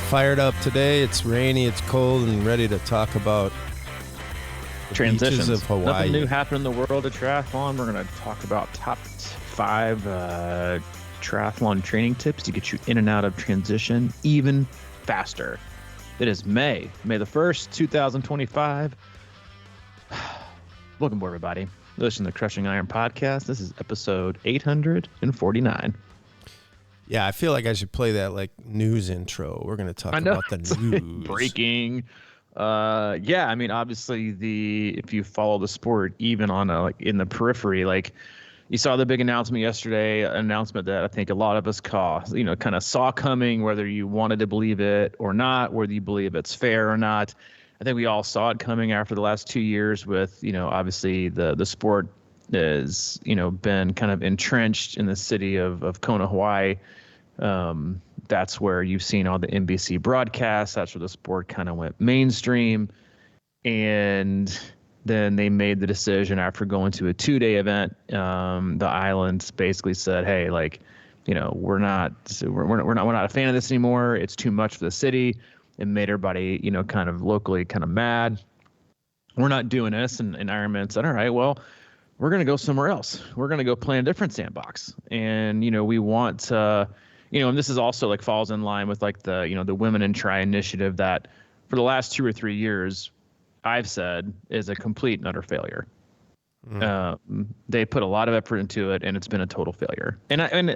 fired up today. It's rainy, it's cold, and ready to talk about the transitions beaches of Hawaii. Nothing new happened in the world of triathlon. We're going to talk about top 5 triathlon training tips to get you in and out of transition even faster. It is May the 1st, 2025. Welcome aboard, everybody. Listen to the Crushing Iron podcast. This is episode 849. Yeah, I feel like I should play that like news intro. We're going to talk about the news. Breaking. Yeah, I mean, obviously, if you follow the sport, even on in the periphery, like you saw the big announcement yesterday, an announcement that I think a lot of us kind of saw coming, whether you wanted to believe it or not, whether you believe it's fair or not. I think we all saw it coming after the last 2 years with, obviously the sport has, been kind of entrenched in the city of Kona, Hawaii. That's where you've seen all the NBC broadcasts. That's where the sport kind of went mainstream. And then they made the decision after going to a 2-day event. The islands basically said, hey, we're not a fan of this anymore. It's too much for the city. It made everybody, kind of locally kind of mad. We're not doing this. And Ironman said, all right, well, we're going to go somewhere else. We're going to go play in a different sandbox. And, we want to, and this is also falls in line with the Women in Tri initiative that for the last 2 or 3 years, I've said is a complete and utter failure. They put a lot of effort into it and it's been a total failure. And I don't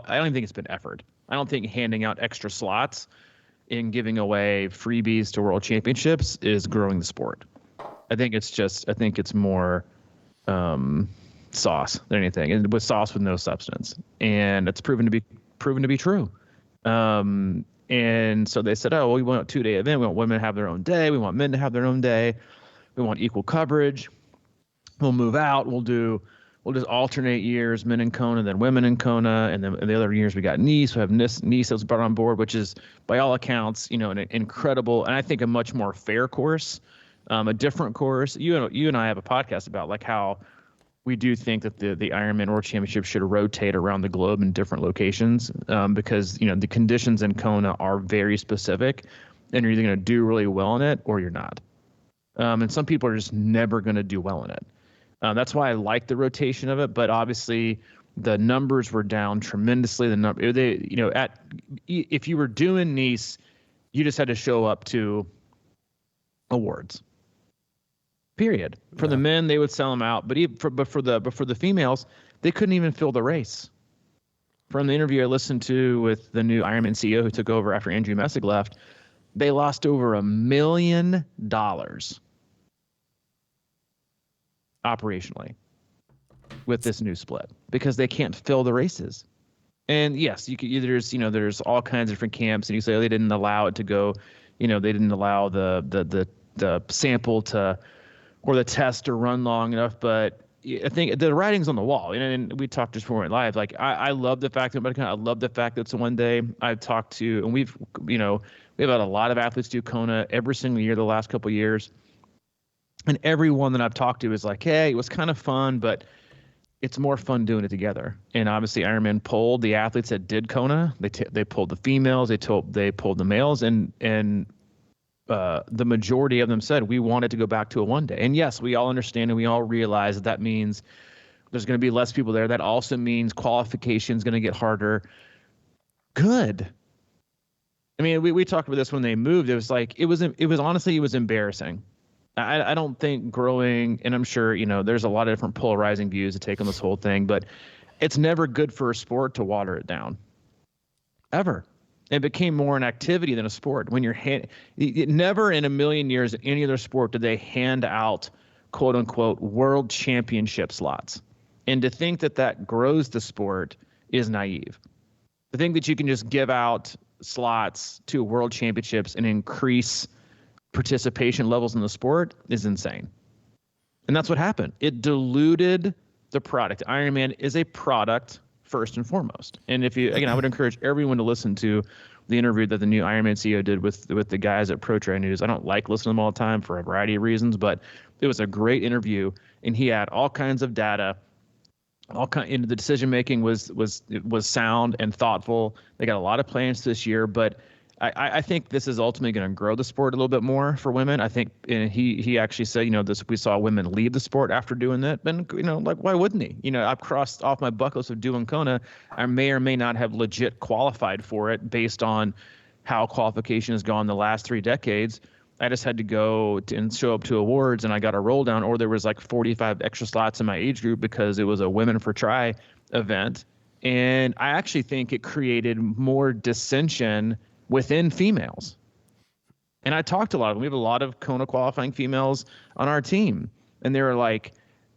even think it's been effort. I don't think handing out extra slots and giving away freebies to world championships is growing the sport. I think it's more sauce than anything, and with sauce with no substance. And it's proven to be true. And so they said, oh, well, we want a 2-day event. We want women to have their own day. We want men to have their own day. We want equal coverage. We'll move out. We'll just alternate years, men in Kona, then women in Kona. And then the other years we got Nice. We have Nice that was brought on board, which is by all accounts, an incredible, and I think a much more fair course, a different course. You and I have a podcast about how we do think that the Ironman World Championships should rotate around the globe in different locations, because, the conditions in Kona are very specific and you're either going to do really well in it or you're not. And some people are just never going to do well in it. That's why I like the rotation of it, but obviously the numbers were down tremendously. If you were doing Nice, you just had to show up to awards. Period. For the men, they would sell them out, but for the females, they couldn't even fill the race. From the interview I listened to with the new Ironman CEO who took over after Andrew Messick left, they lost over $1 million operationally with this new split because they can't fill the races. And yes, there's all kinds of different camps, and you say, oh, they didn't allow it to go, they didn't allow the sample to, or the test to run long enough. But I think the writing's on the wall. And we talked just before we went live. I love the fact that it's a 1 day. I've talked to, and we've had a lot of athletes do Kona every single year the last couple of years. And everyone that I've talked to is like, hey, it was kind of fun, but it's more fun doing it together. And obviously Ironman polled the athletes that did Kona. They polled the females. They polled the males, and the majority of them said we wanted to go back to a 1 day. And yes, we all understand and we all realize that means there's going to be less people there. That also means qualification is going to get harder. Good. I mean, we talked about this when they moved. It was honestly embarrassing. I don't think growing, and I'm sure, there's a lot of different polarizing views to take on this whole thing, but it's never good for a sport to water it down. Ever. It became more an activity than a sport. When never in a million years in any other sport did they hand out quote unquote world championship slots. And to think that grows the sport is naive. To think that you can just give out slots to world championships and increase participation levels in the sport is insane. And that's what happened. It diluted the product. Ironman is a product first and foremost. And I would encourage everyone to listen to the interview that the new Ironman CEO did with the guys at Pro Tri News. I don't like listening to them all the time for a variety of reasons, but it was a great interview, and he had all kinds of data. And the decision making was sound and thoughtful. They got a lot of plans this year, but I think this is ultimately going to grow the sport a little bit more for women. I think, and he actually said, we saw women leave the sport after doing that. And, like, why wouldn't he? I've crossed off my bucket list of doing Kona. I may or may not have legit qualified for it based on how qualification has gone the last 3 decades. I just had to go and show up to awards, and I got a roll down, or there was like 45 extra slots in my age group because it was a Women for Tri event. And I actually think it created more dissension within females. And I talked to a lot of them. We have a lot of Kona qualifying females on our team. And they were like,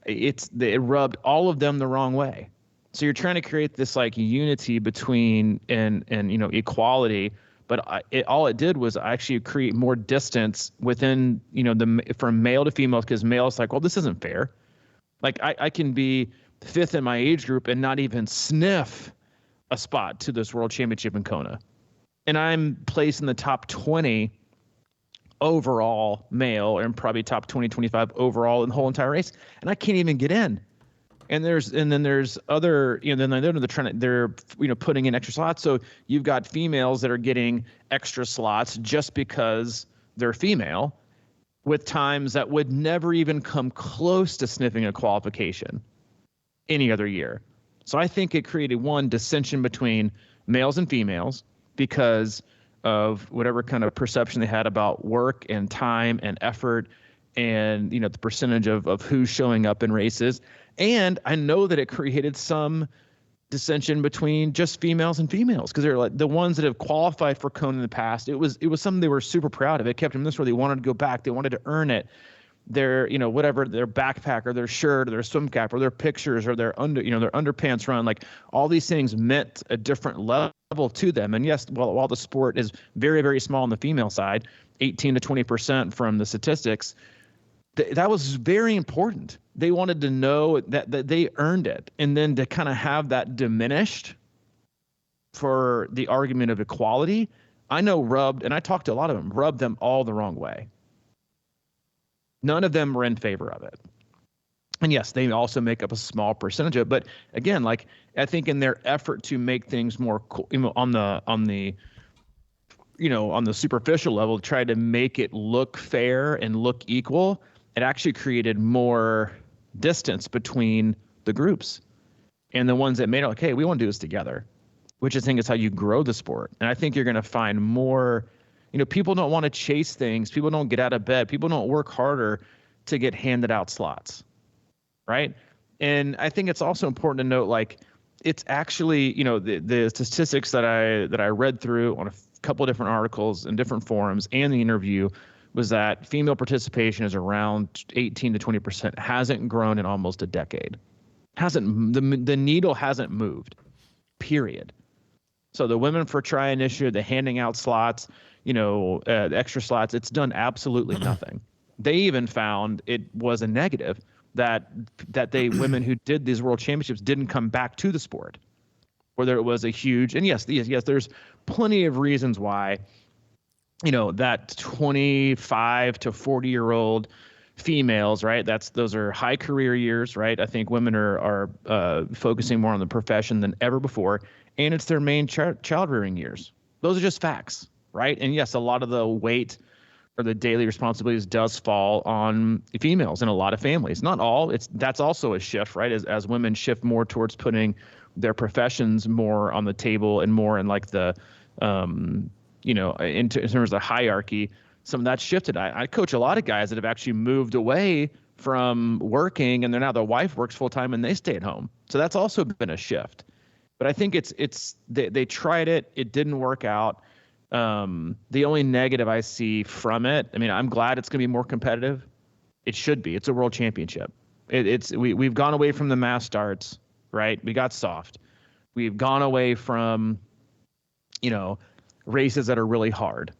it rubbed all of them the wrong way. So you're trying to create this like unity between and equality. But all it did was actually create more distance within, from male to female, because male's like, well, this isn't fair. Like I can be 5th in my age group and not even sniff a spot to this world championship in Kona. And I'm placed in the top 20 overall male and probably top 20, 25 overall in the whole entire race. And I can't even get in. And then there's other, they're putting in extra slots. So you've got females that are getting extra slots just because they're female, with times that would never even come close to sniffing a qualification any other year. So I think it created one dissension between males and females because of whatever kind of perception they had about work and time and effort and, the percentage of who's showing up in races. And I know that it created some dissension between just females and females, because they're like the ones that have qualified for Kona in the past. It was something they were super proud of. It kept them this way. They wanted to go back. They wanted to earn it. Their, whatever, their backpack or their shirt or their swim cap or their pictures or their their underpants run, like all these things meant a different level to them. And yes, while the sport is very, very small on the female side, 18 to 20% from the statistics, that was very important. They wanted to know that they earned it. And then to kind of have that diminished for the argument of equality, I know and I talked to a lot of them, rubbed them all the wrong way. None of them were in favor of it. And yes, they also make up a small percentage of it. But again, like I think in their effort to make things more on the superficial level, try to make it look fair and look equal, it actually created more distance between the groups. And the ones that made it like, hey, we want to do this together, which I think is how you grow the sport. And I think you're going to find more. People don't want to chase things. People don't get out of bed. People don't work harder to get handed out slots, right? And I think it's also important to note, like, it's actually, the statistics that I read through on a couple of different articles and different forums and the interview was that female participation is around 18 to 20%. Hasn't grown in almost a decade. The needle hasn't moved, period. So the Women for Tri initiative, the handing out slots, the extra slots, it's done absolutely nothing. They even found it was a negative that they women who did these world championships didn't come back to the sport. Whether it was a huge, and yes, there's plenty of reasons why, that 25 to 40-year-old females, right? Those are high career years, right? I think women are focusing more on the profession than ever before, and it's their main child rearing years. Those are just facts. Right. And yes, a lot of the weight or the daily responsibilities does fall on females in a lot of families. Not all. That's also a shift, right? As women shift more towards putting their professions more on the table and more in like the, in terms of the hierarchy, some of that's shifted. I coach a lot of guys that have actually moved away from working, and now their wife works full time and they stay at home. So that's also been a shift. But I think they tried it. It didn't work out. The only negative I see from it, I mean, I'm glad it's going to be more competitive. It should be. It's a world championship. We've gone away from the mass starts, right? We got soft. We've gone away from, races that are really hard.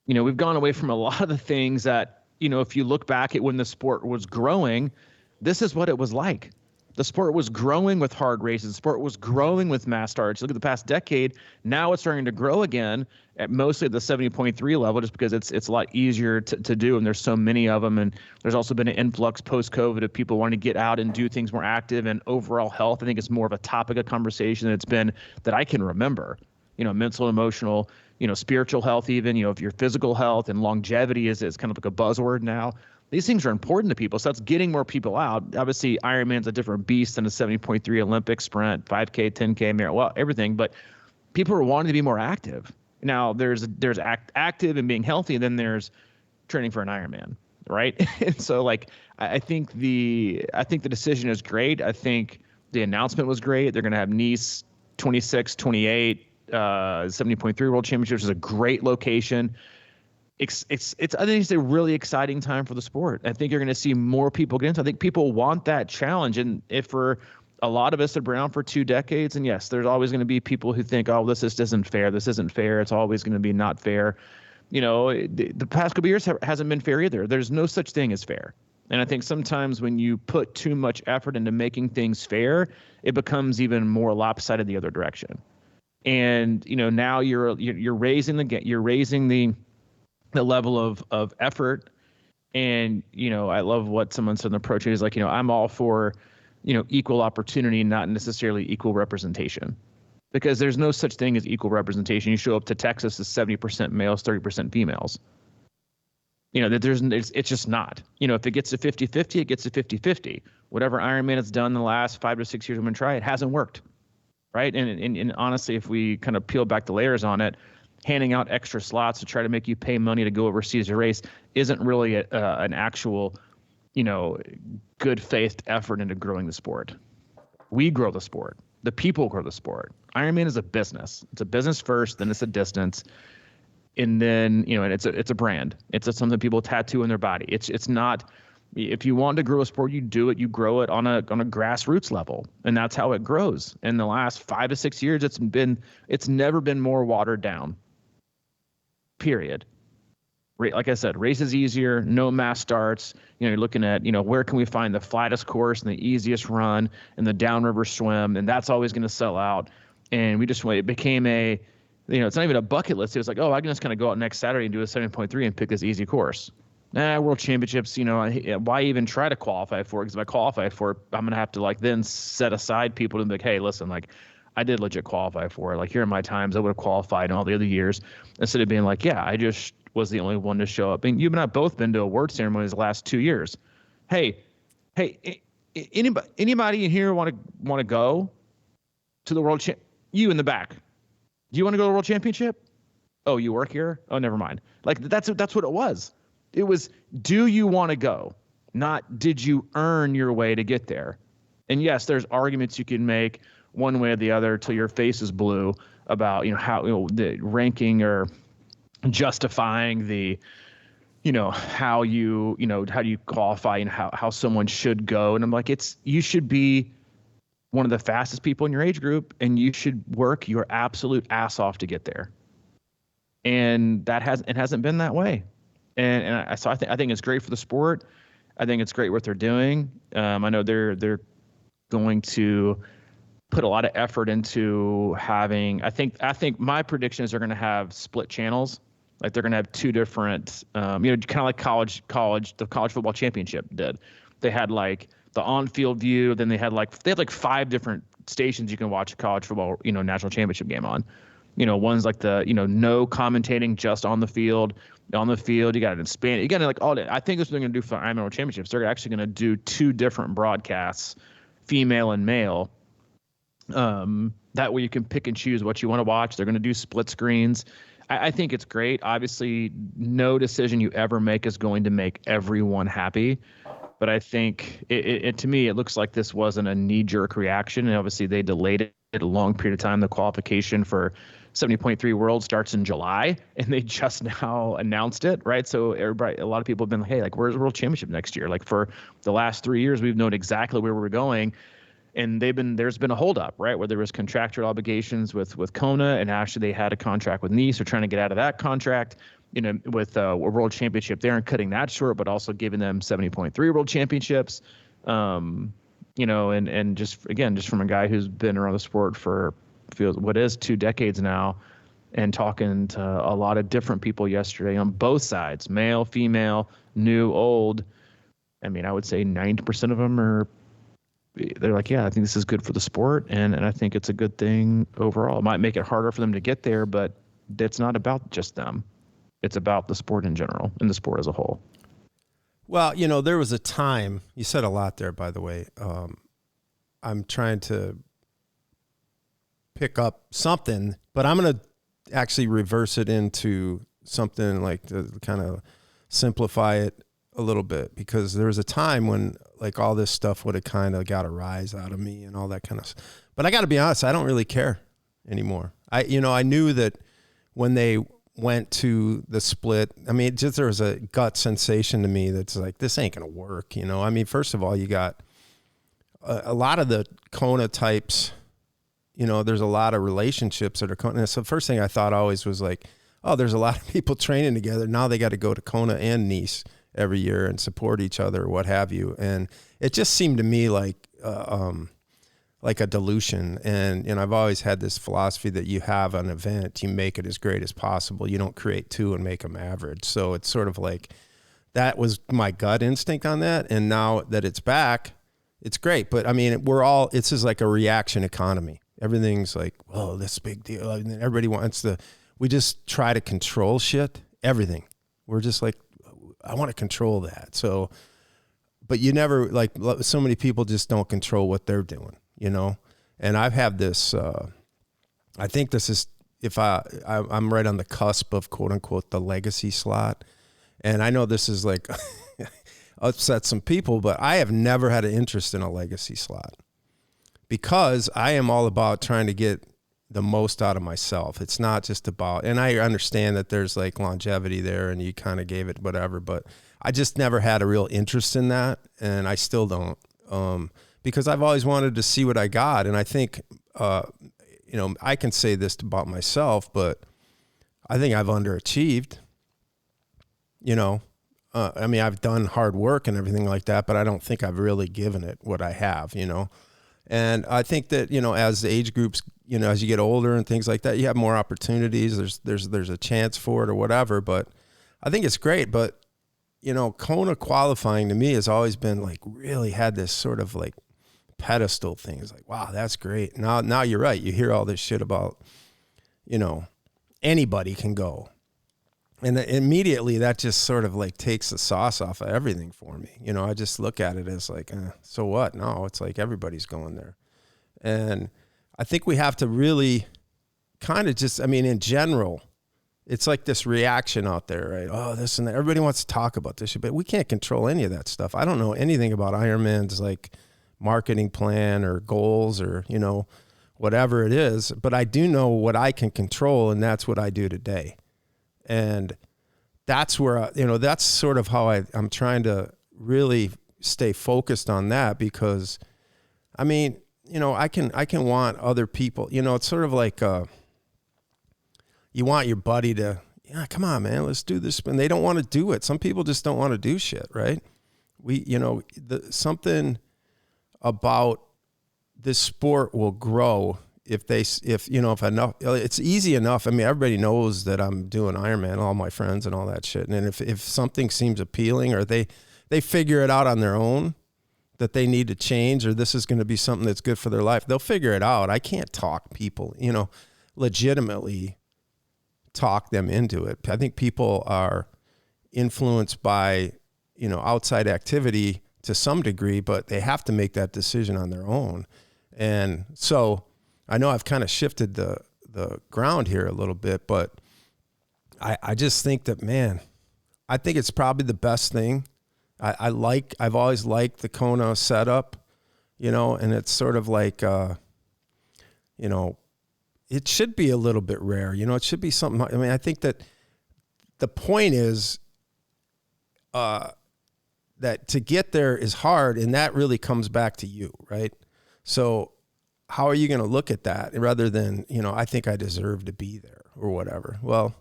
We've gone away from a lot of the things that, if you look back at when the sport was growing, this is what it was like. The sport was growing with hard races. The sport was growing with mass starts. Look at the past decade. Now it's starting to grow again at mostly at the 70.3 level, just because it's a lot easier to do, and there's so many of them. And there's also been an influx post-COVID of people wanting to get out and do things more active, and overall health, I think, is more of a topic of conversation than it's been that I can remember. mental and emotional, spiritual health, even, if your physical health and longevity is kind of like a buzzword now. These things are important to people. So that's getting more people out. Obviously, Ironman's a different beast than a 70.3 Olympic sprint, 5K, 10K, marathon, well, everything. But people are wanting to be more active. Now, there's active and being healthy, and then there's training for an Ironman, right? And so, I think the decision is great. I think the announcement was great. They're going to have Nice 26, 28, 70.3 World Championships is a great location. I think it's a really exciting time for the sport. I think you're going to see more people get into it. I think people want that challenge. And if for a lot of us have been around for 2 decades, and yes, there's always going to be people who think, oh, this isn't fair. This isn't fair. It's always going to be not fair. The past couple of years hasn't been fair either. There's no such thing as fair. And I think sometimes when you put too much effort into making things fair, it becomes even more lopsided the other direction. And now you're raising the level of effort. And I love what someone said in the approach is like, I'm all for equal opportunity, not necessarily equal representation, because there's no such thing as equal representation. You show up to Texas as 70% males, 30% females. It's just not. If it gets to 50-50, it gets to 50-50. Whatever Ironman has done in the last 5 to 6 years, I'm going to try. It hasn't worked, right? And honestly, if we kind of peel back the layers on it, handing out extra slots to try to make you pay money to go overseas to race isn't really an actual, good faith effort into growing the sport. We grow the sport. The people grow the sport. Ironman is a business. It's a business first, then it's a distance. And then, and it's a brand. It's something people tattoo on their body. It's not, if you want to grow a sport, you do it, you grow it on a grassroots level. And that's how it grows. In the last 5 to 6 years, it's never been more watered down. Period. Like I said, race is easier, no mass starts. You're looking at, where can we find the flattest course and the easiest run and the downriver swim, and that's always going to sell out. And it became it's not even a bucket list. It was like, oh, I can just kind of go out next Saturday and do a 7.3 and pick this easy course. World Championships, why even try to qualify for it? Because if I qualify for it, I'm going to have to then set aside people to be like, hey, listen, I did legit qualify for it. Here are my times. I would have qualified in all the other years, instead of being like, yeah, I just was the only one to show up. And you and I both been to award ceremonies the last 2 years. Hey, anybody in here want to go to the World You in the back. Do you want to go to the World Championship? Oh, you work here? Oh, never mind. That's what it was. It was, do you want to go? Not, did you earn your way to get there? And yes, there's arguments you can make one way or the other till your face is blue about, how, the ranking or justifying the, how you qualify and how someone should go. And I'm like, you should be one of the fastest people in your age group, and you should work your absolute ass off to get there. And it hasn't been that way. I think it's great for the sport. I think it's great what they're doing. I know they're going to put a lot of effort into having, I think my prediction is they're going to have split channels. They're going to have 2 different, kind of like the college football championship did. They had the on-field view, then they had 5 different stations you can watch a college football, national championship game on. One's no commentating, just on the field. On the field, you got it in Spanish. You got it all day. I think that's what they're going to do for Ironman World Championships. They're actually going to do 2 different broadcasts, female and male. That way you can pick and choose what you want to watch. They're going to do split screens. I think it's great. Obviously, no decision you ever make is going to make everyone happy. But I think to me, it looks like this wasn't a knee-jerk reaction. And obviously, they delayed it a long period of time. The qualification for 70.3 World starts in July, and they just now announced it, right? So a lot of people have been like, hey, where's the World Championship next year? For the last 3 years, we've known exactly where we're going. And there's been a holdup, right, where there was contractual obligations with Kona, and actually they had a contract with Nice. They're trying to get out of that contract, with a World Championship there and cutting that short, but also giving them 70.3 World Championships. And just from a guy who's been around the sport for what is 2 decades now, and talking to a lot of different people yesterday on both sides, male, female, new, old. I mean, I would say 90% of them are they're like, yeah, I think this is good for the sport, and I think it's a good thing overall. It might make it harder for them to get there, but it's not about just them. It's about the sport in general and the sport as a whole. Well, there was a time, you said a lot there, by the way. I'm trying to pick up something, but I'm going to actually reverse it into something like to kind of simplify it a little bit, because there was a time when like all this stuff would have kind of got a rise out of me and all that kind of stuff. But I got to be honest, I don't really care anymore. I knew that when they went to the split, I mean, there was a gut sensation to me that's like, this ain't going to work. I mean, first of all, you got a lot of the Kona types, there's a lot of relationships that are Kona. So the first thing I thought always was like, oh, there's a lot of people training together. Now they got to go to Kona and Nice every year and support each other or what have you. And it just seemed to me like a dilution. And I've always had this philosophy that you have an event, you make it as great as possible. You don't create two and make them average. So it's sort of like, that was my gut instinct on that. And now that it's back, it's great. But I mean, it's just like a reaction economy. Everything's like, whoa, this big deal. And everybody wants we just try to control shit, everything. We're just like, I want to control that. So, but you never, like, so many people just don't control what they're doing, And I've had this, I think this is, if I'm right on the cusp of quote unquote the legacy slot. And I know this is like upset some people, but I have never had an interest in a legacy slot, because I am all about trying to get the most out of myself. It's not just about, and I understand that there's like longevity there and you kind of gave it whatever, but I just never had a real interest in that. And I still don't, because I've always wanted to see what I got. And I think, I can say this about myself, but I think I've underachieved, I mean, I've done hard work and everything like that, but I don't think I've really given it what I have, And I think that, as the age groups, as you get older and things like that, you have more opportunities. There's a chance for it or whatever, but I think it's great. But, Kona qualifying to me has always been like, really had this sort of like pedestal thing. It's like, wow, that's great. Now you're right. You hear all this shit about, anybody can go. And immediately that just sort of like takes the sauce off of everything for me. I just look at it as like, so what? No, it's like everybody's going there. And I think we have to really kind of just, I mean, in general, it's like this reaction out there, right? Oh, this and that. Everybody wants to talk about this shit, but we can't control any of that stuff. I don't know anything about Ironman's like marketing plan or goals or, whatever it is, but I do know what I can control, and that's what I do today. And that's where, that's sort of how I'm trying to really stay focused on that, because, I mean, I can want other people, it's sort of like, you want your buddy to, yeah, come on, man, let's do this. And they don't want to do it. Some people just don't want to do shit, right? Something about this sport will grow if enough, it's easy enough. I mean, everybody knows that I'm doing Ironman, all my friends and all that shit. And if something seems appealing, or they figure it out on their own that they need to change, or this is going to be something that's good for their life, they'll figure it out. I can't talk people, legitimately talk them into it. I think people are influenced by, outside activity to some degree, but they have to make that decision on their own. And so I know I've kind of shifted the ground here a little bit, but I just think that, man, I think it's probably the best thing. I've always liked the Kona setup, and it's sort of like, it should be a little bit rare, it should be something. I mean, I think that the point is, that to get there is hard, and that really comes back to you, right? So how are you going to look at that rather than, I think I deserve to be there or whatever? Well,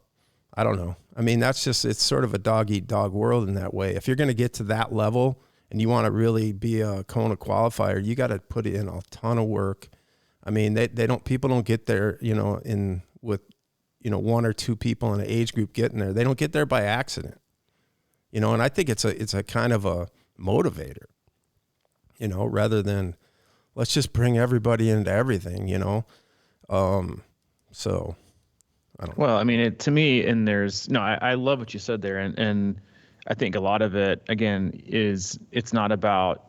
I don't know. I mean, it's sort of a dog-eat-dog world in that way. If you're going to get to that level and you want to really be a Kona qualifier, you got to put in a ton of work. I mean, people don't get there, with one or two people in an age group getting there. They don't get there by accident, and I think it's a kind of a motivator, rather than let's just bring everybody into everything, you know? So I don't know. Well, I mean, to me, and I love what you said there. And I think a lot of it, again, it's not about,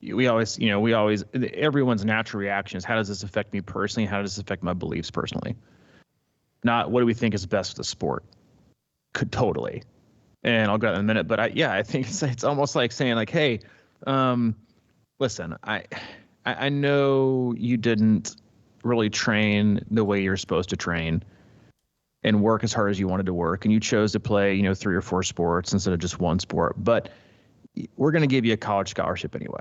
everyone's natural reaction is, how does this affect me personally? How does this affect my beliefs personally? Not what do we think is best for the sport? Totally. And I'll go in a minute, but I think it's almost like saying like, hey, listen, I know you didn't really train the way you're supposed to train and work as hard as you wanted to work, and you chose to play, 3 or 4 sports instead of just one sport, but we're going to give you a college scholarship anyway.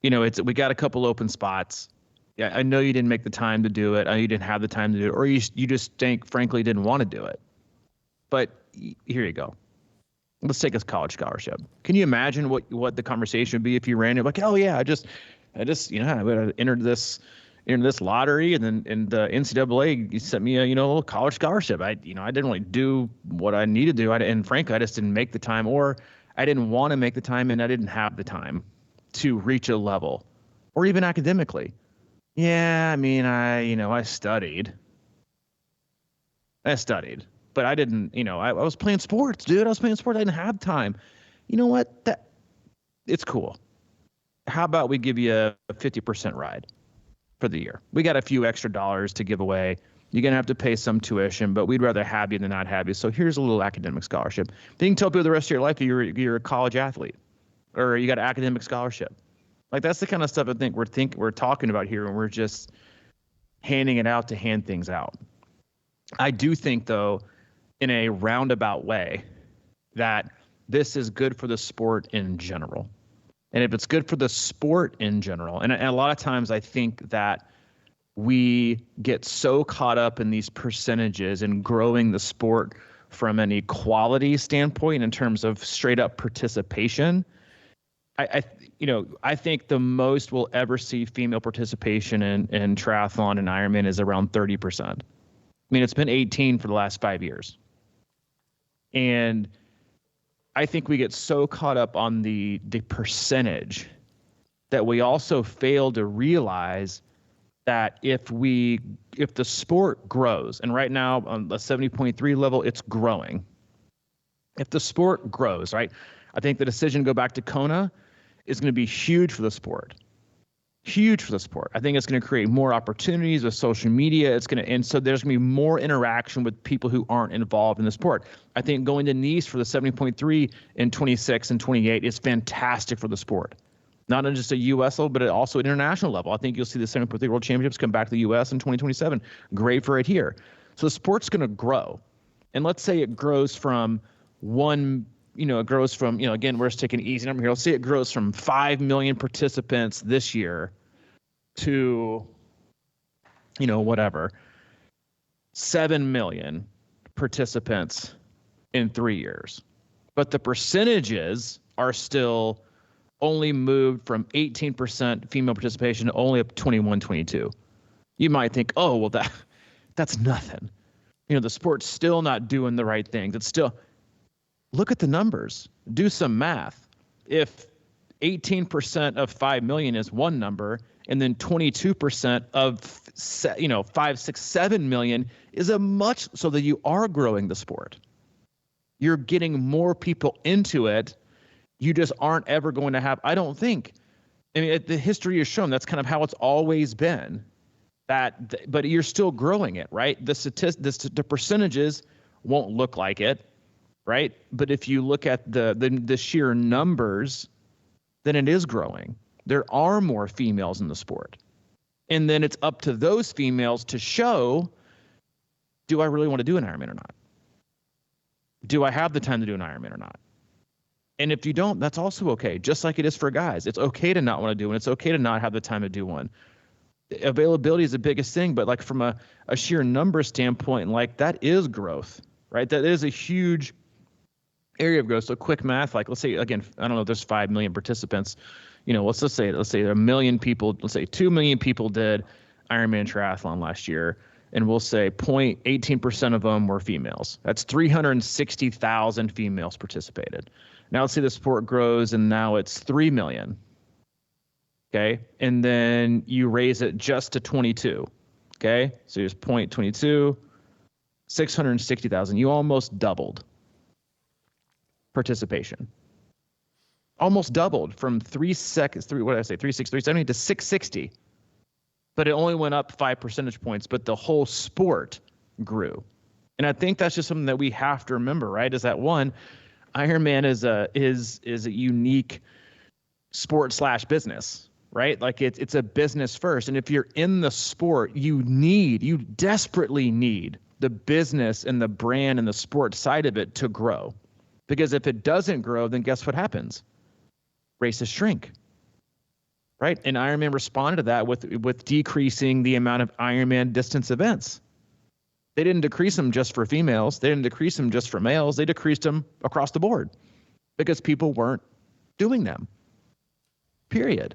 We got a couple open spots. Yeah, I know you didn't make the time to do it. I know you didn't have the time to do it, or you just frankly didn't want to do it. But here you go. Let's take a college scholarship. Can you imagine what the conversation would be if you ran it like, oh yeah, I just I entered this lottery, and then the NCAA sent me a little college scholarship. I didn't really do what I needed to do. And frankly, I just didn't make the time, or I didn't want to make the time, and I didn't have the time to reach a level, or even academically. Yeah, I mean, I studied, but I didn't. I was playing sports, dude. I was playing sports. I didn't have time. You know what? It's cool. How about we give you a 50% ride for the year? We got a few extra dollars to give away. You're going to have to pay some tuition, but we'd rather have you than not have you. So here's a little academic scholarship. Then you can tell people the rest of your life you're a college athlete, or you got an academic scholarship. Like, that's the kind of stuff I think we're talking about here, and we're just handing it out to hand things out. I do think, though, in a roundabout way, that this is good for the sport in general. And if it's good for the sport in general, and a lot of times I think that we get so caught up in these percentages and growing the sport from an equality standpoint in terms of straight up participation. I think the most we'll ever see female participation in triathlon and Ironman is around 30%. I mean, it's been 18 for the last 5 years. And I think we get so caught up on the percentage that we also fail to realize that if the sport grows, and right now on the 70.3 level, it's growing. If the sport grows, right, I think the decision to go back to Kona is going to be huge for the sport. Huge for the sport. I think it's going to create more opportunities with social media. And so there's going to be more interaction with people who aren't involved in the sport. I think going to Nice for the 70.3 in 26 and 28 is fantastic for the sport. Not on just a U.S. level, but also at international level. I think you'll see the 70.3 World Championships come back to the U.S. in 2027. Great for it here. So the sport's going to grow. And let's say it grows from again, we're just taking an easy number here. Let's say it grows from 5 million participants this year to, 7 million participants in 3 years. But the percentages are still only moved from 18% female participation to only up 21, 22. You might think, oh, well, that's nothing. The sport's still not doing the right things. It's still, look at the numbers. Do some math. If 18% of 5 million is one number, and then 22% of 5, 6, 7 million is so that you are growing the sport. You're getting more people into it. You just aren't ever going to have, I don't think. I mean, the history has shown that's kind of how it's always been. But you're still growing it, right? The percentages won't look like it, right? But if you look at the sheer numbers, then it is growing. There are more females in the sport. And then it's up to those females to show, do I really want to do an Ironman or not? Do I have the time to do an Ironman or not? And if you don't, that's also okay. Just like it is for guys. It's okay to not want to do one. It's okay to not have the time to do one. Availability is the biggest thing, but like from a sheer number standpoint, like that is growth, right? That is a huge area of growth. So quick math, like let's say, again, I don't know, there's 5 million participants. Let's say 1 million people, let's say 2 million people did Ironman triathlon last year. And we'll say 0.18% of them were females. That's 360,000 females participated. Now let's say the sport grows and now it's 3 million. Okay. And then you raise it just to 22. Okay. So here's 0.22, 660,000. You almost doubled participation. Almost doubled from 370 to 660. But it only went up 5 percentage points, but the whole sport grew. And I think that's just something that we have to remember, right? Is that one, Ironman is a unique sport / business, right? Like it's a business first. And if you're in the sport, you desperately need the business and the brand and the sport side of it to grow. Because if it doesn't grow, then guess what happens? Races shrink. Right. And Ironman responded to that with decreasing the amount of Ironman distance events. They didn't decrease them just for females. They didn't decrease them just for males. They decreased them across the board because people weren't doing them. Period.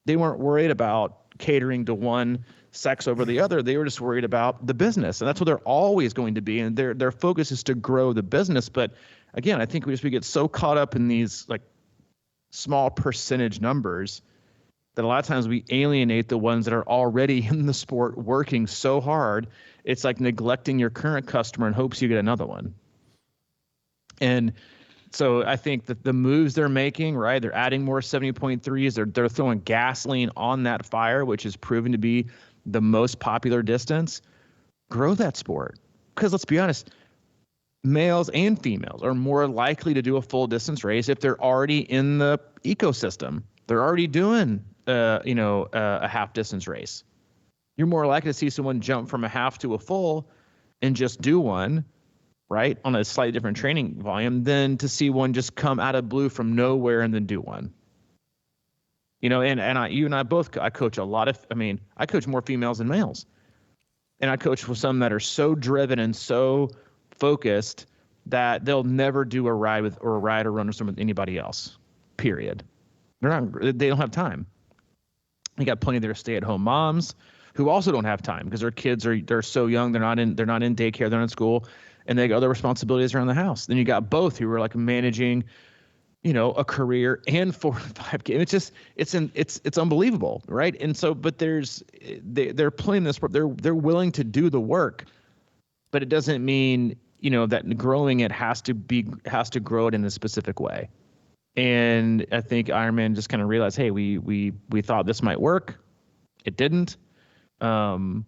They weren't worried about catering to one sex over the other. They were just worried about the business. And that's what they're always going to be. And their focus is to grow the business. But again, I think we get so caught up in these like small percentage numbers that a lot of times we alienate the ones that are already in the sport working so hard. It's like neglecting your current customer in hopes you get another one. And so I think that the moves they're making, right, they're adding more 70.3s. They're throwing gasoline on that fire, which is proven to be the most popular distance. Grow that sport. Because let's be honest, males and females are more likely to do a full distance race if they're already in the ecosystem. They're already doing a half distance race. You're more likely to see someone jump from a half to a full and just do one, right, on a slightly different training volume than to see one just come out of blue from nowhere and then do one. You and I both, I coach I coach more females than males. And I coach with some that are so driven and so focused that they'll never do a ride or run with anybody else, period. They don't have time. You got plenty of their stay-at-home moms who also don't have time because their kids they're so young, they're not in daycare, they're not in school, and they got other responsibilities around the house. Then you got both who are like managing, a career and 4 to 5 kids. It's unbelievable, right? And so, but they're playing this sport. They're willing to do the work, but it doesn't mean that growing it has to grow it in a specific way. And I think Ironman just kind of realized, hey, we thought this might work. It didn't. And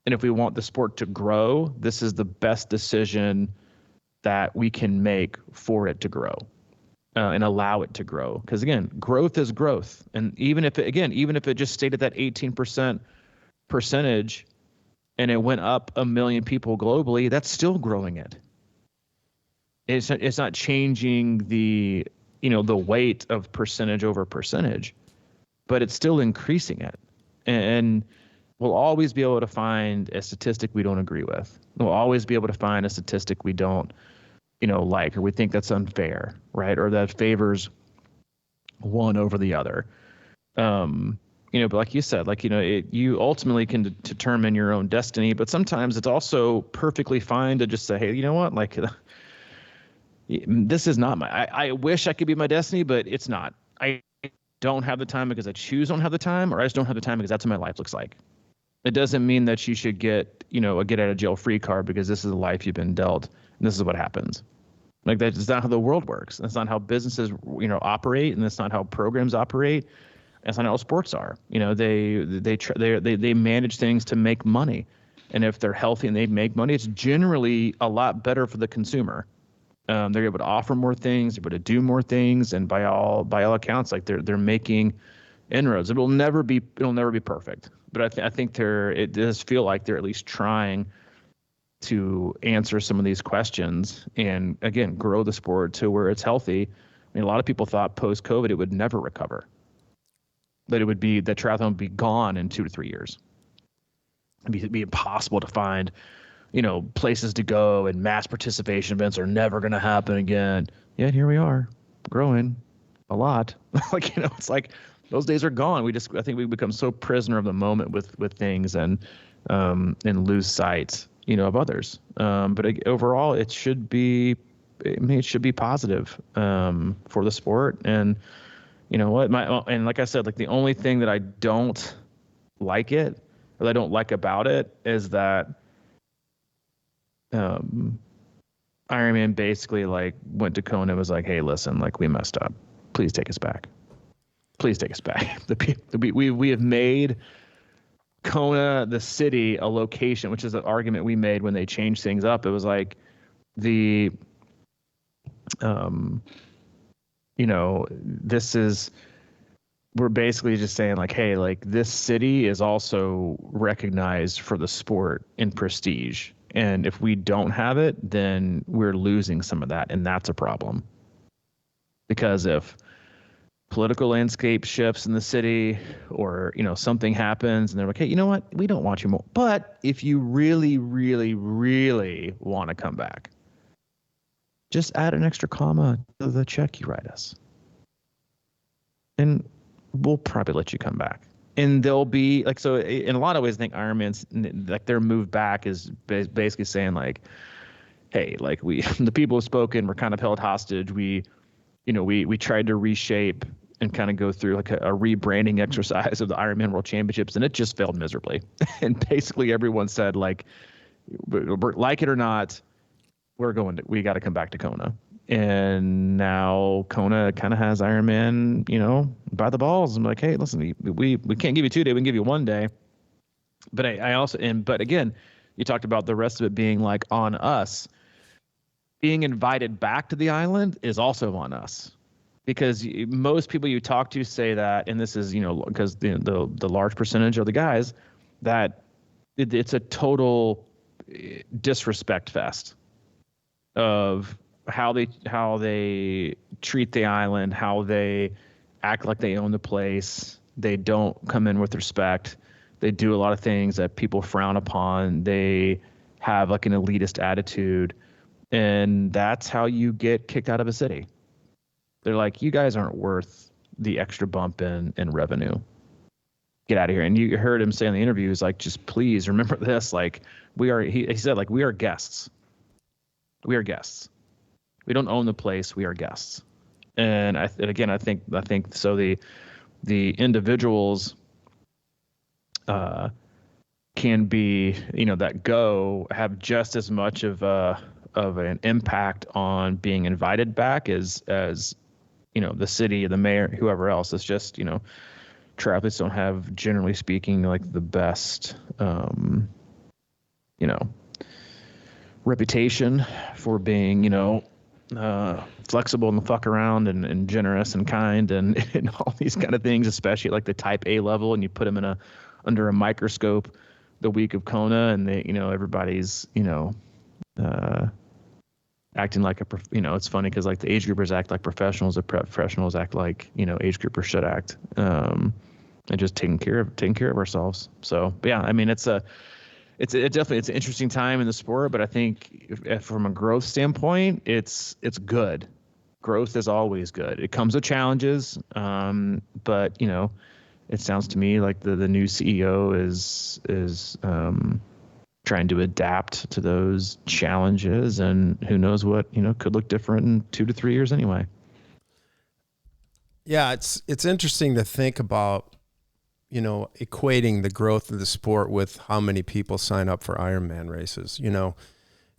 if we want the sport to grow, this is the best decision that we can make for it to grow and allow it to grow. Because again, growth is growth. And even if it just stayed at that 18% percentage and it went up 1 million people globally, that's still growing it. It's not changing the weight of percentage over percentage, but it's still increasing it. And we'll always be able to find a statistic we don't agree with. We'll always be able to find a statistic we don't, like, or we think that's unfair, right? Or that favors one over the other. But like you said, you ultimately can determine your own destiny, but sometimes it's also perfectly fine to just say, hey, you know what? Like, this is not I wish I could be my destiny, but it's not. I don't have the time because I don't have the time, or I just don't have the time because that's what my life looks like. It doesn't mean that you should get, a get out of jail free card because this is the life you've been dealt and this is what happens. Like, that's not how the world works. That's not how businesses, operate, and that's not how programs operate. That's not how sports are. They manage things to make money. And if they're healthy and they make money, it's generally a lot better for the consumer. They're able to offer more things, they're able to do more things, and by all accounts, like they're making inroads. It'll never be perfect, but I think it does feel like they're at least trying to answer some of these questions and again grow the sport to where it's healthy. I mean, a lot of people thought post-COVID it would never recover, that triathlon would be gone in 2 to 3 years. It'd be impossible to find places to go, and mass participation events are never going to happen again. Yet here we are, growing a lot. It's like those days are gone. I think we become so prisoner of the moment with things and lose sight, of others. But overall, it should be positive for the sport. And you know what, and like I said, like the only thing that I don't like it, or I don't like about it, is that Ironman basically like went to Kona and was like, hey, listen, like we messed up. Please take us back. Please take us back. We have made Kona, the city, a location, which is an argument we made when they changed things up. It was like the, you know, we're basically just saying like, hey, like this city is also recognized for the sport in prestige. And if we don't have it, then we're losing some of that. And that's a problem. Because if political landscape shifts in the city, or, you know, something happens and they're like, hey, you know what? We don't want you more. But if you really, really, really want to come back, just add an extra comma to the check you write us. And we'll probably let you come back. And they'll be like, so in a lot of ways, I think Ironman's, like their move back is basically saying like, hey, like the people who've spoken were kind of held hostage. We tried to reshape and kind of go through like a rebranding exercise of the Ironman World Championships, and it just failed miserably. And basically everyone said like, like it or not, we got to come back to Kona. And now Kona kind of has Ironman, you know, by the balls. I'm like, hey, listen, we can't give you 2 days, we can give you 1 day. But but again, you talked about the rest of it being like on us. Being invited back to the island is also on us, because most people you talk to say that, and this is, you know, because the large percentage of the guys, that it's a total disrespect fest of how they treat the island, how they act like they own the place. They don't come in with respect. They do a lot of things that people frown upon. They have like an elitist attitude, and that's how you get kicked out of a city. They're like, you guys aren't worth the extra bump in revenue. Get out of here. And you heard him say in the interview, he's like, just please remember this. Like he said, like, we are guests. We are guests. We don't own the place. We are guests. And I think so. The individuals can be, you know, that have just as much of an impact on being invited back as you know, the city, the mayor, whoever else. It's just, you know, triathletes don't have, generally speaking, like the best, you know, reputation for being, you know, flexible and fuck around and generous and kind and all these kind of things, especially like the type A level, and you put them under a microscope the week of Kona, and they, you know, everybody's, you know, acting like it's funny because like the age groupers act like professionals, the professionals act like, you know, age groupers should act, and just taking care of ourselves. So, but yeah, I mean, it's definitely an interesting time in the sport, but I think if from a growth standpoint, it's good. Growth is always good. It comes with challenges, but you know, it sounds to me like the new CEO is trying to adapt to those challenges, and who knows what, you know, could look different in 2 to 3 years anyway. Yeah, it's interesting to think about, you know, equating the growth of the sport with how many people sign up for Ironman races. You know,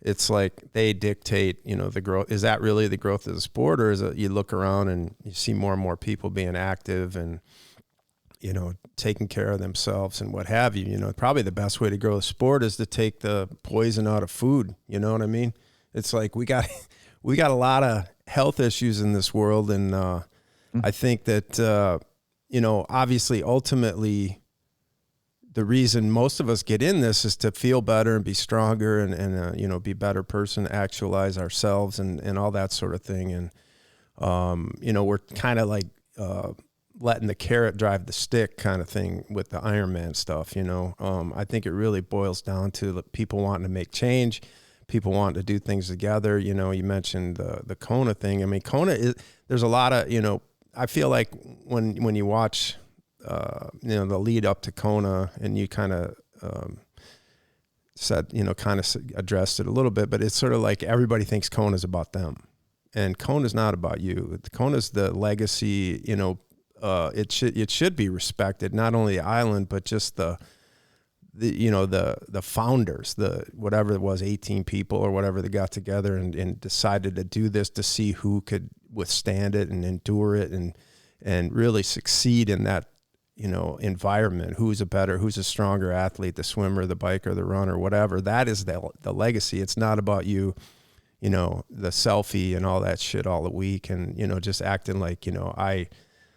it's like they dictate, you know, the growth. Is that really the growth of the sport, or is it you look around and you see more and more people being active and, you know, taking care of themselves and what have you? You know, probably the best way to grow the sport is to take the poison out of food. You know what I mean? It's like we got a lot of health issues in this world, and I think that you know, obviously, ultimately, the reason most of us get in this is to feel better and be stronger and you know, be a better person, actualize ourselves and all that sort of thing. And you know, we're kind of like letting the carrot drive the stick kind of thing with the Ironman stuff, you know. I think it really boils down to people wanting to make change, people wanting to do things together. You know, you mentioned the Kona thing. I mean, Kona there's a lot of, you know, I feel like when you watch, you know, the lead up to Kona, and you kind of said, you know, kind of addressed it a little bit, but it's sort of like everybody thinks Kona's about them, and Kona's not about you. Kona's the legacy, you know, it should be respected, not only the island, but just the founders, the whatever it was, 18 people or whatever, that got together and decided to do this to see who could withstand it and endure it and really succeed in that, environment. Who's a stronger athlete, the swimmer, the biker, the runner, whatever. That is the legacy. It's not about the selfie and all that shit all the week and, just acting like,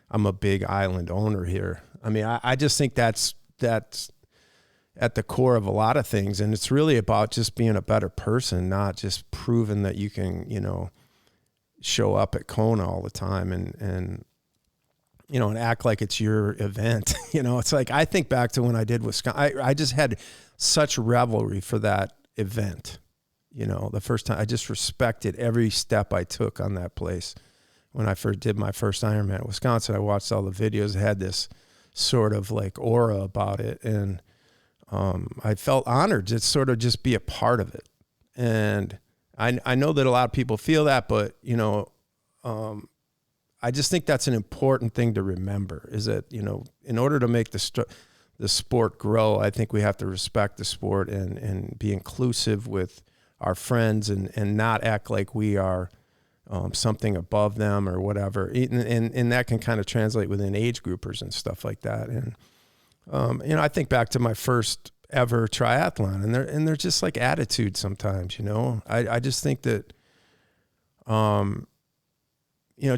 I'm a big island owner here. I mean, I just think that's at the core of a lot of things. And it's really about just being a better person, not just proving that you can, show up at Kona all the time and act like it's your event. It's like, I think back to when I did Wisconsin, I just had such revelry for that event. The first time, I just respected every step I took on that place. When I first did my first Ironman at Wisconsin, I watched all the videos. It had this sort of like aura about it. And I felt honored to sort of just be a part of it. And I know that a lot of people feel that, but, I just think that's an important thing to remember, is that, in order to make the sport grow, I think we have to respect the sport and be inclusive with our friends and not act like we are something above them or whatever. And that can kind of translate within age groupers and stuff like that. And, I think back to my first ever triathlon, and they're just like attitude sometimes, I just think that,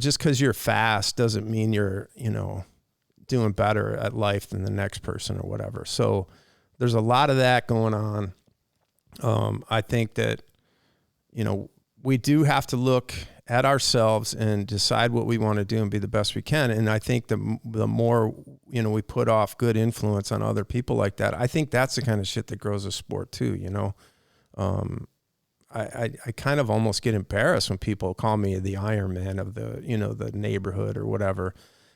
just because you're fast doesn't mean you're, doing better at life than the next person or whatever. So there's a lot of that going on. I think that, we do have to look at ourselves and decide what we want to do and be the best we can. And I think the more, we put off good influence on other people like that, I think that's the kind of shit that grows a sport too, I kind of almost get embarrassed when people call me the Ironman of the, the neighborhood or whatever,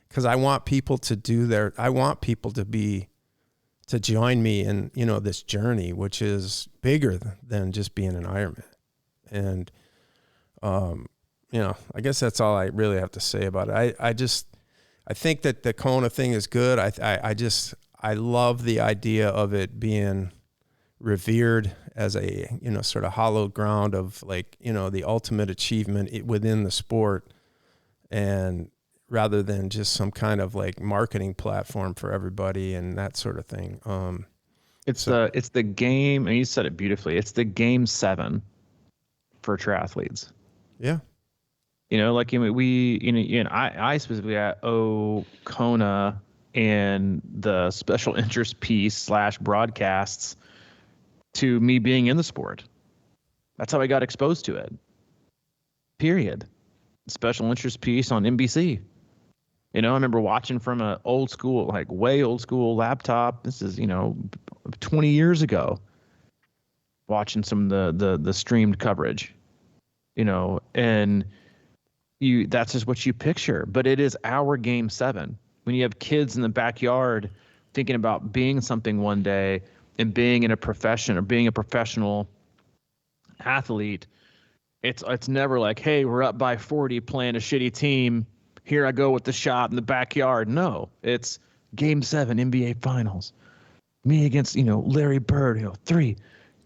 because I want people to I want people to join me in, this journey, which is bigger than just being an Ironman. And, I guess that's all I really have to say about it. I think that the Kona thing is good. I love the idea of it being revered as a, sort of hallowed ground of like, the ultimate achievement within the sport, and rather than just some kind of like marketing platform for everybody and that sort of thing. It's the game, and you said it beautifully. It's the game 7 for triathletes. Yeah. I specifically owe Kona and the special interest piece / broadcasts to me being in the sport. That's how I got exposed to it. Period. Special interest piece on NBC. I remember watching from a old school, like way old school laptop. This is, 20 years ago. Watching some of the streamed coverage, and that's just what you picture. But it is our game 7. When you have kids in the backyard thinking about being something one day and being in a profession or being a professional athlete, it's never like, hey, we're up by 40 playing a shitty team. Here I go with the shot in the backyard. No, it's game 7 NBA finals. Me against, Larry Bird, 3,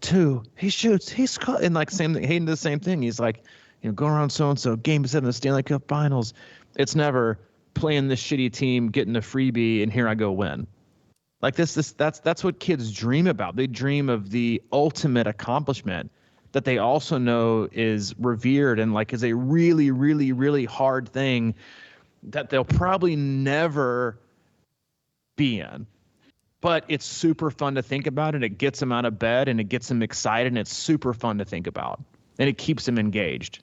2, he shoots, he's caught. And like Hayden does the same thing. He's like, going around so-and-so, game 7 of the Stanley Cup finals. It's never playing this shitty team, getting a freebie, and here I go win. Like that's what kids dream about. They dream of the ultimate accomplishment that they also know is revered and like is a really, really, really hard thing that they'll probably never be in. But it's super fun to think about, and it gets them out of bed, and it gets them excited, and it's super fun to think about, and it keeps them engaged.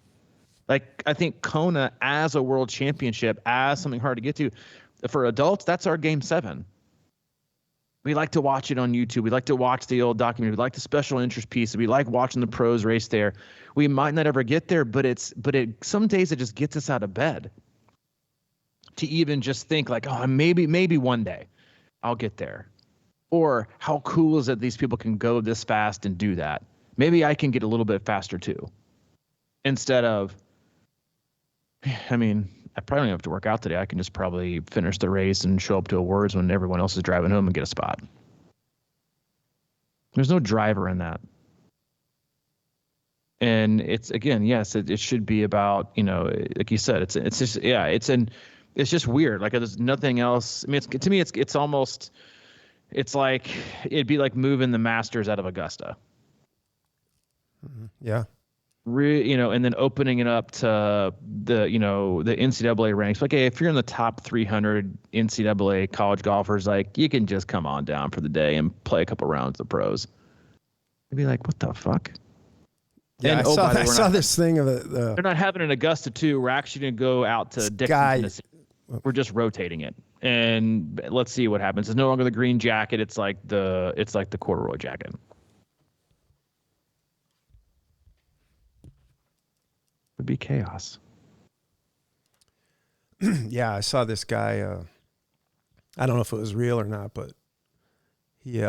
Like, I think Kona as a world championship, as something hard to get to, for adults, that's our game 7. We like to watch it on YouTube. We like to watch the old documentary. We like the special interest pieces. We like watching the pros race there. We might not ever get there, but some days it just gets us out of bed to even just think like, oh, maybe one day I'll get there. Or how cool is it these people can go this fast and do that? Maybe I can get a little bit faster too. Instead of, I probably don't have to work out today. I can just probably finish the race and show up to awards when everyone else is driving home and get a spot. There's no driver in that. And it's, again, yes, it should be about, like you said, it's just, yeah, it's just weird. Like there's nothing else. I mean, to me, it's almost, it's like, it'd be like moving the Masters out of Augusta. Yeah. And then opening it up to the NCAA ranks. Like, hey, if you're in the top 300 NCAA college golfers, like, you can just come on down for the day and play a couple rounds of the pros. I'd be like, what the fuck? Yeah, and, I saw this thing of it. They're not having an Augusta too. We're actually going to go out to Dixon, Tennessee. We're just rotating it, and let's see what happens. It's no longer the green jacket. It's like the corduroy jacket. Would be chaos. Yeah, I saw this guy. I don't know if it was real or not, but he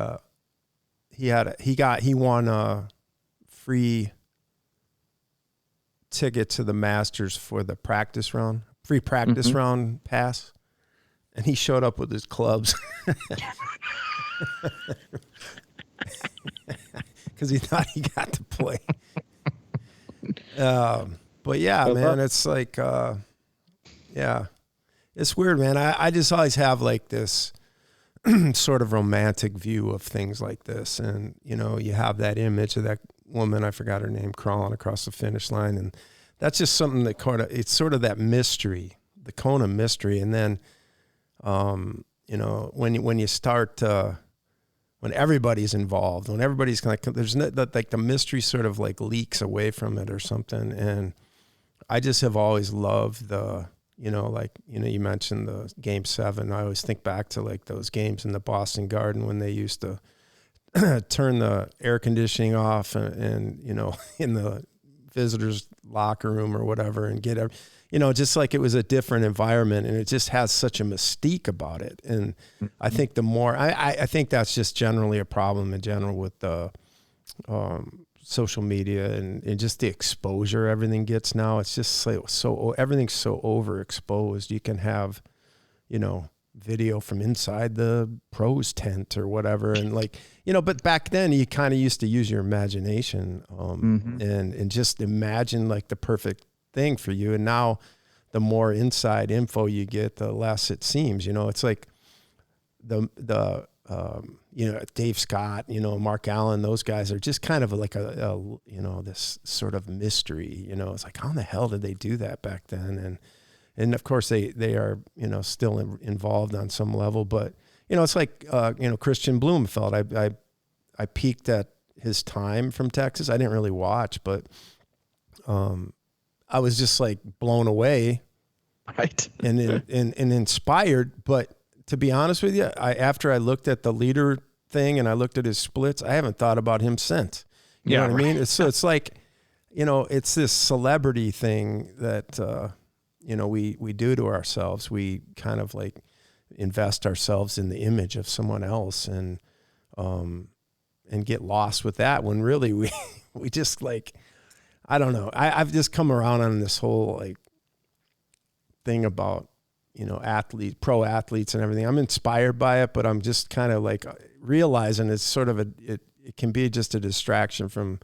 won a free ticket to the Masters for the practice round, free practice round pass, and he showed up with his clubs because he thought he got to play. But yeah, man, it's like, yeah, it's weird, man. I just always have like this sort of romantic view of things like this. And, you have that image of that woman, I forgot her name, crawling across the finish line. And that's just something that it's sort of that mystery, the Kona mystery. And then, when you start, when everybody's involved, when everybody's like, there's no, like the mystery sort of like leaks away from it or something. And I just have always loved you mentioned the Game 7. I always think back to like those games in the Boston Garden when they used to turn the air conditioning off and in the visitors' locker room or whatever and get just like it was a different environment, and it just has such a mystique about it. And I think the more I think that's just generally a problem in general with the social media and just the exposure everything gets now. It's just so everything's so overexposed. You can have, video from inside the pros tent or whatever. And like, but back then you kind of used to use your imagination and just imagine like the perfect thing for you. And now the more inside info you get, the less it seems, it's like Dave Scott, Mark Allen, those guys are just kind of like this sort of mystery, it's like, how in the hell did they do that back then? And of course they are, still involved on some level, but, it's like, Christian Blumenfeld, I peaked at his time from Texas. I didn't really watch, but, I was just like blown away. Right. and inspired. But to be honest with you, after I looked at the leader thing and I looked at his splits, I haven't thought about him since. You know what I mean? It's like, it's this celebrity thing that, we do to ourselves. We kind of like invest ourselves in the image of someone else and get lost with that when really we just like, I don't know. I've just come around on this whole like thing about, pro athletes and everything. I'm inspired by it, but I'm just kind of like realizing it's sort of it can be just a distraction from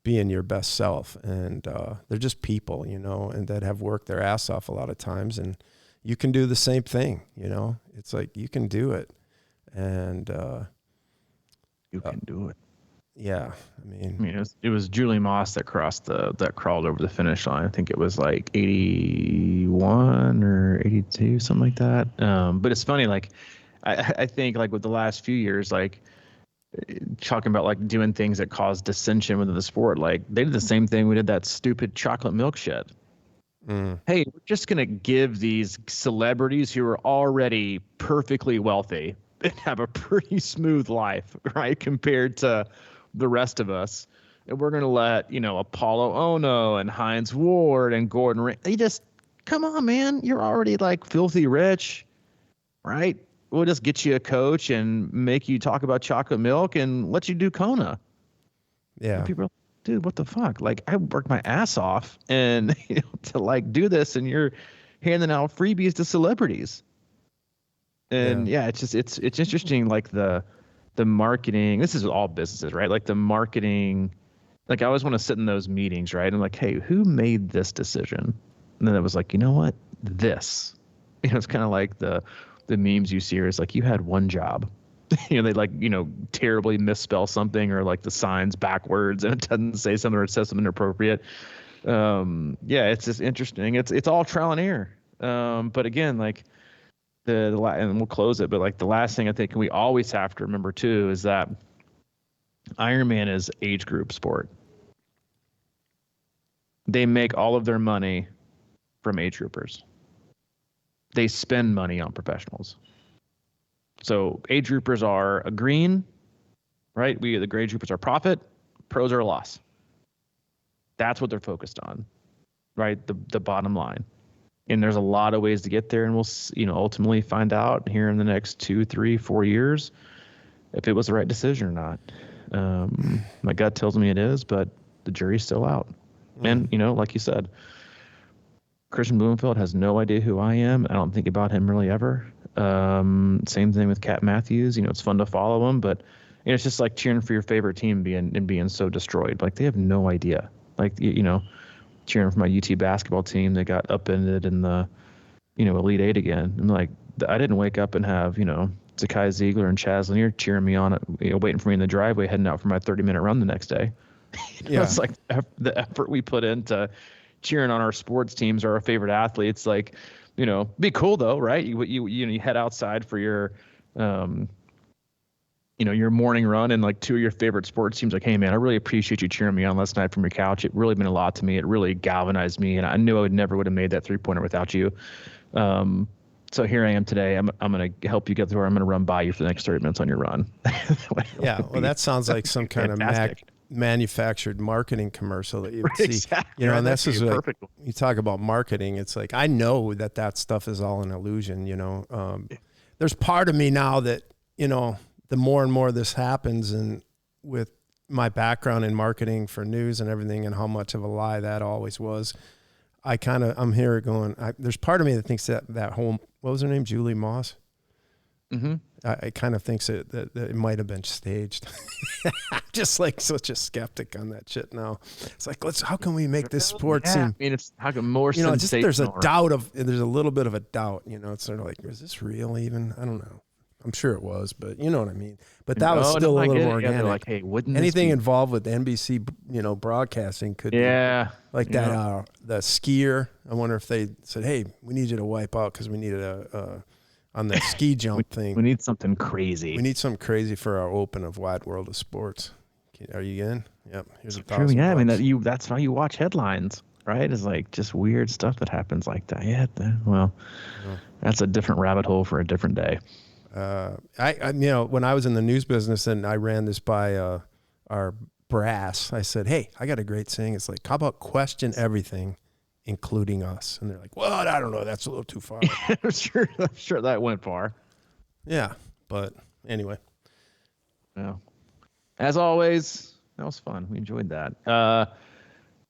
being your best self. And they're just people, and that have worked their ass off a lot of times. And you can do the same thing, it's like you can do it. And you can do it. Yeah, I mean, it was Julie Moss that crawled over the finish line. I think it was like 81 or 82, something like that. But it's funny, like I think like with the last few years, like talking about like doing things that cause dissension within the sport, like they did the same thing. We did that stupid chocolate milk shit. Hey, we're just gonna give these celebrities who are already perfectly wealthy and have a pretty smooth life, right, compared to the rest of us, and we're going to let, Apollo Ono and Heinz Ward and Gordon Ray, they just, come on, man, you're already like filthy rich, right? We'll just get you a coach and make you talk about chocolate milk and let you do Kona. Yeah. And people are like, dude, what the fuck? Like, I worked my ass off and to like do this, and you're handing out freebies to celebrities. And it's interesting, like the marketing. This is all businesses, right? Like the marketing. Like I always want to sit in those meetings, right? I'm like, hey, who made this decision? And then it was like, you know what? This. It's kind of like the memes you see, is like, you had one job. They like, terribly misspell something, or like the signs backwards and it doesn't say something, or it says something inappropriate. It's just interesting. It's all trial and error. But again, like and we'll close it, but like the last thing I think we always have to remember too is that Ironman is age group sport. They make all of their money from age groupers. They spend money on professionals. So age groupers are a green, right? The age groupers are profit, pros are a loss. That's what they're focused on, right? The bottom line. And there's a lot of ways to get there, and we'll ultimately find out here in the next 2, 3, 4 years if it was the right decision or not. My gut tells me it is, but the jury's still out. And, like you said, Christian Blumenfeld has no idea who I am. I don't think about him really ever. Same thing with Cat Matthews. It's fun to follow him, but it's just like cheering for your favorite team being so destroyed. Like they have no idea. Like, cheering for my UT basketball team, they got upended in the, Elite Eight again. I'm like, I didn't wake up and have, Zakai Ziegler and Chaz Lanier cheering me on, waiting for me in the driveway, heading out for my 30-minute run the next day. It's like the effort we put into cheering on our sports teams or our favorite athletes. Like, be cool though, right? You head outside for your, your morning run, and like 2 of your favorite sports teams, like, hey man, I really appreciate you cheering me on last night from your couch. It really meant a lot to me. It really galvanized me, and I knew I never would have made that 3-pointer without you. So here I am today. I'm going to help you get to where I'm going to run by you for the next 30 minutes on your run. Yeah. Well, that sounds like some kind of manufactured marketing commercial that you would see, exactly. and this is like, you talk about marketing. It's like, I know that stuff is all an illusion, there's part of me now that, the more and more this happens, and with my background in marketing for news and everything, and how much of a lie that always was, I'm here going, there's part of me that thinks that whole, what was her name? Julie Moss. Mm-hmm. I kind of thinks that it might have been staged. Just like such a skeptic on that shit now. It's like, how can we make this sport seem? I mean, it's how come more sensational? Just there's a little bit of a doubt. It's sort of like, is this real even? I don't know. I'm sure it was, but you know what I mean. But that was still a little more organic. Like, hey, wouldn't anything involved with NBC, broadcasting could be like that. The skier. I wonder if they said, hey, we need you to wipe out because we needed on the ski jump thing. We need something crazy. We need something crazy for our open of Wide World of Sports. Are you in? Yep. Here's $1,000. Yeah, I mean that's how you watch headlines, right? It's like just weird stuff that happens like that. Yeah. That's a different rabbit hole for a different day. I when I was in the news business and I ran this by our brass, I said, hey, I got a great saying. It's like, how about question everything, including us? And they're like, well, I don't know. That's a little too far. I'm sure that went far. Yeah. But anyway. Well, as always, that was fun. We enjoyed that.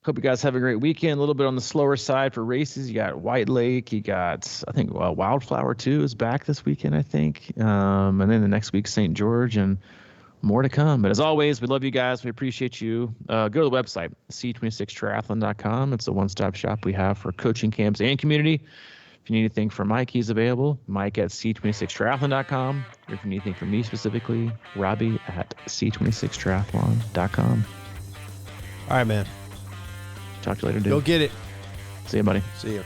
Hope you guys have a great weekend. A little bit on the slower side for races. You got White Lake. You got, I think, Wildflower 2 is back this weekend, I think. And then the next week, St. George, and more to come. But as always, we love you guys. We appreciate you. Go to the website, c26triathlon.com. It's a one-stop shop we have for coaching camps and community. If you need anything from Mike, he's available. Mike at c26triathlon.com. Or if you need anything from me specifically, Robbie at c26triathlon.com. All right, man. Talk to you later, dude. Go get it. See you, buddy. See you.